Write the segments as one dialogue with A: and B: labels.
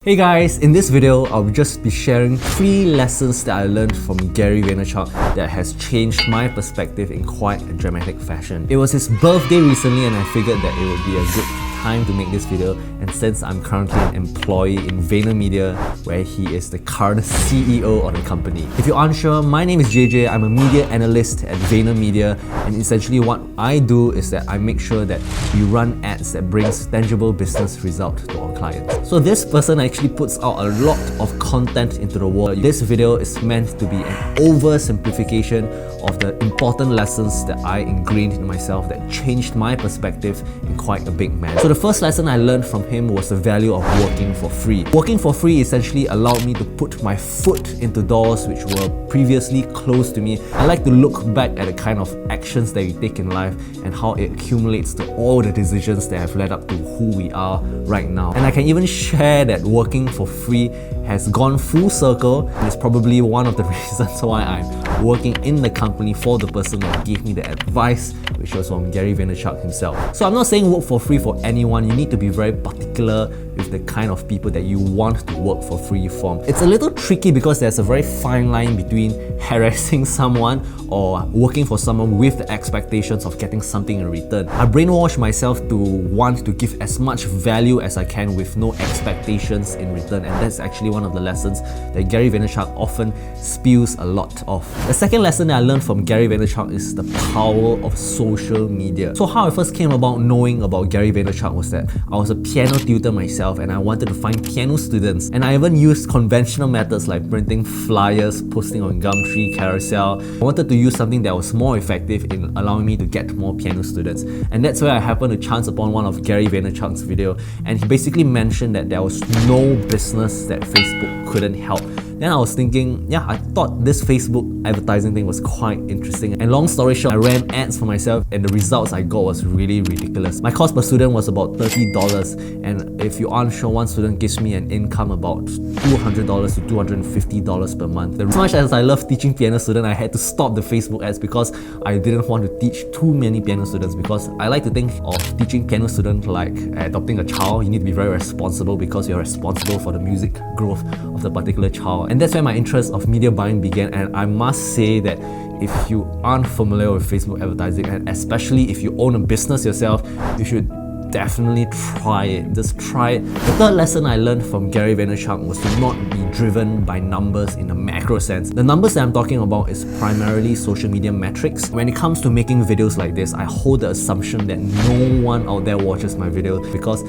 A: Hey guys, in this video, I'll just be sharing 3 lessons that I learned from Gary Vaynerchuk that has changed my perspective in quite a dramatic fashion. It was his birthday recently and I figured that it would be a good time to make this video, and since I'm currently an employee in Vaynermedia where he is the current CEO of the company. If you're unsure, my name is JJ, I'm a media analyst at Vaynermedia, and essentially what I do is that I make sure that we run ads that brings tangible business result to our clients. So this person actually puts out a lot of content into the world. This video is meant to be an oversimplification of the important lessons that I ingrained in myself that changed my perspective in quite a big manner. So the first lesson I learned from him was the value of working for free. Working for free essentially allowed me to put my foot into doors which were previously closed to me. I like to look back at the kind of actions that we take in life and how it accumulates to all the decisions that have led up to who we are right now. And I can even share that working for free has gone full circle and is probably one of the reasons why I'm working in the company for the person that gave me the advice, which was from Gary Vaynerchuk himself. So I'm not saying work for free for anyone. You need to be very particular with the kind of people that you want to work for free from. It's a little tricky because there's a very fine line between harassing someone or working for someone with the expectations of getting something in return. I brainwashed myself to want to give as much value as I can with no expectations in return, and that's actually one of the lessons that Gary Vaynerchuk often spews a lot of. The second lesson that I learned from Gary Vaynerchuk is the power of social media. So how I first came about knowing about Gary Vaynerchuk was that I was a piano tutor myself and I wanted to find piano students, and I even used conventional methods like printing flyers, posting on Gumtree, Carousel. I wanted to use something that was more effective in allowing me to get more piano students, and that's where I happened to chance upon one of Gary Vaynerchuk's video, and he basically mentioned that there was no business that Facebook couldn't help. Then I was thinking, I thought this Facebook advertising thing was quite interesting. And long story short, I ran ads for myself and the results I got was really ridiculous. My cost per student was about $30, and if you aren't sure, one student gives me an income about $200 to $250 per month. As much as I love teaching piano students, I had to stop the Facebook ads because I didn't want to teach too many piano students, because I like to think of teaching piano students like adopting a child. You need to be very responsible because you're responsible for the music growth of the particular child. And that's where my interest of media buying began, and I must say that if you aren't familiar with Facebook advertising, and especially if you own a business yourself, you should definitely try it. Just try it. The third lesson I learned from Gary Vaynerchuk was to not be driven by numbers in a macro sense. The numbers that I'm talking about is primarily social media metrics. When it comes to making videos like this, I hold the assumption that no one out there watches my videos, because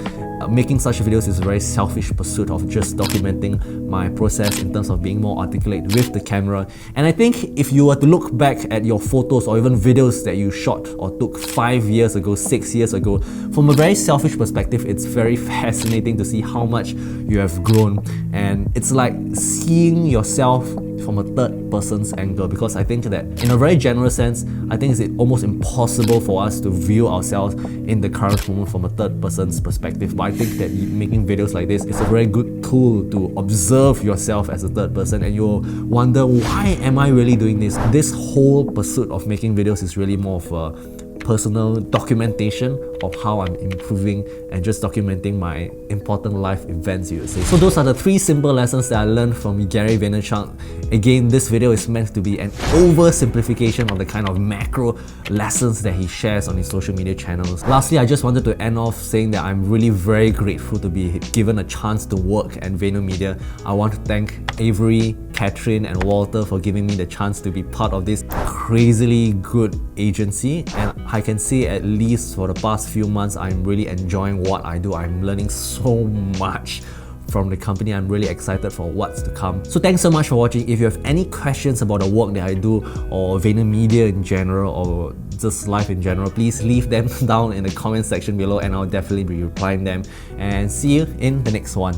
A: making such videos is a very selfish pursuit of just documenting my process in terms of being more articulate with the camera. And I think if you were to look back at your photos or even videos that you shot or took 5 years ago, 6 years ago, from a very selfish perspective, it's very fascinating to see how much you have grown. And it's like seeing yourself from a third person's angle, because I think that in a very general sense, I think it's almost impossible for us to view ourselves in the current moment from a third person's perspective. But I think that making videos like this is a very good tool to observe yourself as a third person, and you'll wonder, why am I really doing this? This whole pursuit of making videos is really more of a personal documentation of how I'm improving and just documenting my important life events, you would say. So those are the 3 simple lessons that I learned from Gary Vaynerchuk. Again, this video is meant to be an oversimplification of the kind of macro lessons that he shares on his social media channels. Lastly, I just wanted to end off saying that I'm really very grateful to be given a chance to work at Vaynermedia. I want to thank Avery, Catherine and Walter for giving me the chance to be part of this crazily good agency, and I can say at least for the past few months I'm really enjoying what I do. I'm learning so much from the company. I'm really excited for what's to come. So thanks so much for watching. If you have any questions about the work that I do or Vaynermedia in general or just life in general, please leave them down in the comment section below and I'll definitely be replying them. And see you in the next one.